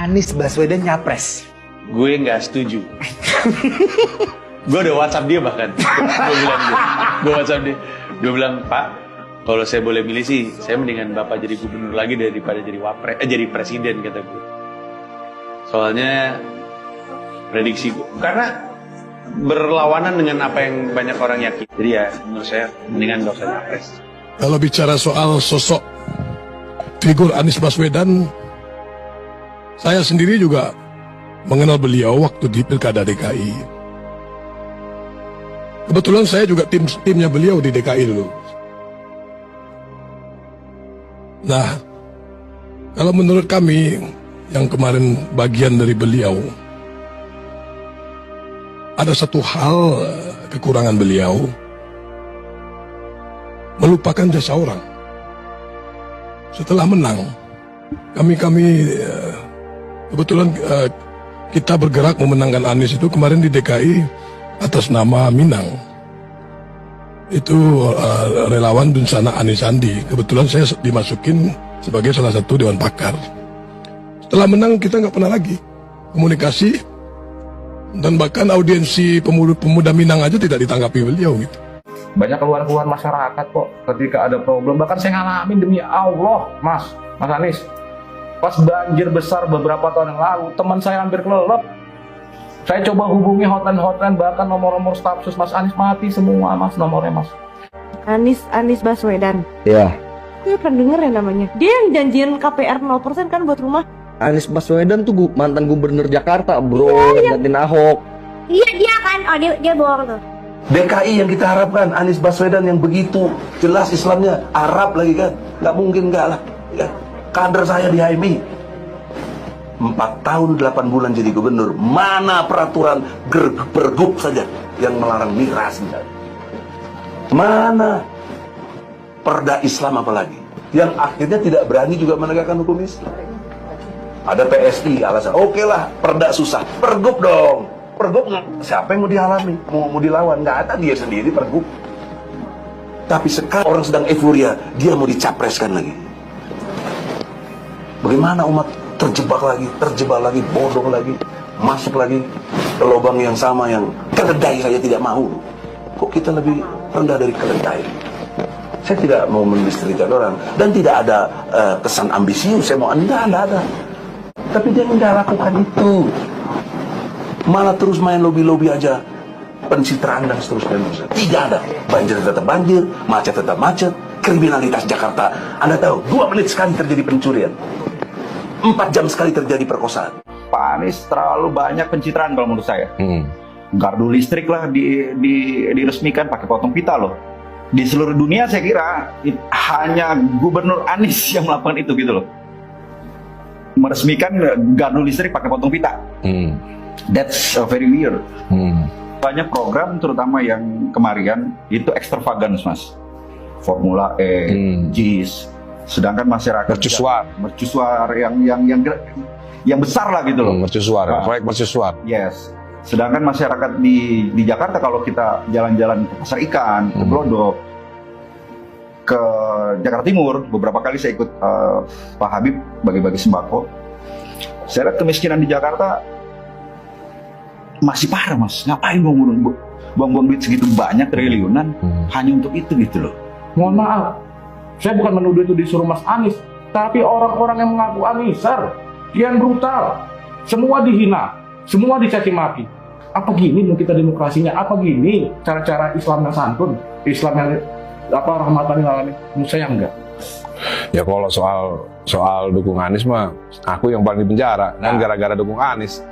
Anies Baswedan nyapres. Gue nggak setuju. Gue udah WhatsApp dia bahkan. Gue WhatsApp dia. Gue bilang, Pak, kalau saya boleh milih sih, saya mendingan Bapak jadi gubernur lagi daripada jadi jadi presiden, kata gue. Soalnya prediksi gue, karena berlawanan dengan apa yang banyak orang yakin. Jadi ya, menurut saya mendingan gak usah nyapres. Kalau bicara soal sosok figur Anies Baswedan, saya sendiri juga mengenal beliau waktu di Pilkada DKI. Kebetulan saya juga timnya beliau di DKI dulu. Nah, kalau menurut kami yang kemarin bagian dari beliau, ada satu hal kekurangan beliau, melupakan jasa orang. Setelah menang, kami kebetulan kita bergerak memenangkan Anies itu kemarin di DKI atas nama Minang. Itu relawan bencana Anies Sandi. Kebetulan saya dimasukin sebagai salah satu dewan pakar. Setelah menang kita nggak pernah lagi komunikasi, dan bahkan audiensi pemuda Minang aja tidak ditanggapi beliau gitu. Banyak keluhan-keluhan masyarakat kok ketika ada problem. Bahkan saya ngalamin, demi Allah, Mas Anies. Pas banjir besar beberapa tahun yang lalu, teman saya hampir kelelep. Saya coba hubungi hotline, bahkan nomor-nomor staf sus Mas Anies mati semua, Mas, nomornya, Mas. Anies Baswedan. Iya. Gue pernah denger ya namanya. Dia yang janjian KPR 0% kan buat rumah. Anies Baswedan tuh mantan gubernur Jakarta, bro, gantiin Ahok. Iya dia kan, oh dia bohong tuh. DKI yang kita harapkan, Anies Baswedan yang begitu jelas Islamnya, Arab lagi kan, nggak mungkin nggak lah. Ya. Kader saya di HMI 4 tahun 8 bulan jadi gubernur, mana peraturan pergub saja yang melarang miras, mana perda Islam apalagi, yang akhirnya tidak berani juga menegakkan hukum Islam. Ada PSI alasan, oke lah, perda susah, pergub dong. Pergub siapa yang mau dialami, mau dilawan? Nggak ada, dia sendiri pergub. Tapi sekarang orang sedang euforia, dia mau dicapreskan lagi. Bagaimana umat terjebak lagi, bodoh lagi, masuk lagi ke lubang yang sama, yang keledai saja tidak mau. Kok kita lebih rendah dari keledai? Saya tidak mau mendistrikan orang, dan tidak ada kesan ambisius, saya mau enggak ada. Tapi dia nggak lakukan itu, malah terus main lobby aja, pencitraan dan seterusnya. Tidak ada, banjir tetap banjir, macet tetap macet, kriminalitas Jakarta. Anda tahu, 2 menit sekali terjadi pencurian, 4 jam sekali terjadi perkosaan. Pak Anies terlalu banyak pencitraan kalau menurut saya. Gardu listrik lah diresmikan pakai potong pita loh. Di seluruh dunia saya kira hanya Gubernur Anies yang melakukan itu gitu loh. Meresmikan gardu listrik pakai potong pita. That's very weird. Banyak program terutama yang kemarin itu extravagance, Mas. Formula E, JIS. Sedangkan masyarakat mercusuar yang besar lah gitu loh. Mercusuar, proyek mercusuar. Yes. Sedangkan masyarakat di Jakarta, kalau kita jalan-jalan ke pasar ikan, ke Glodok, ke Jakarta Timur, beberapa kali saya ikut Pak Habib bagi-bagi sembako. Saya lihat kemiskinan di Jakarta masih parah, Mas. Ngapain buang-buang duit segitu banyak, triliunan hanya untuk itu gitu loh. Mohon maaf, saya bukan menuduh itu disuruh Mas Anies, tapi orang-orang yang mengaku Aniesar, kian brutal, semua dihina, semua dicaci maki. Apa gini mau kita demokrasinya? Apa gini cara-cara Islam yang santun, Islam yang rahmatan lil alamin? Menurut saya enggak. Ya kalau soal dukung Anies mah, aku yang paling di penjara kan gara-gara dukung Anies.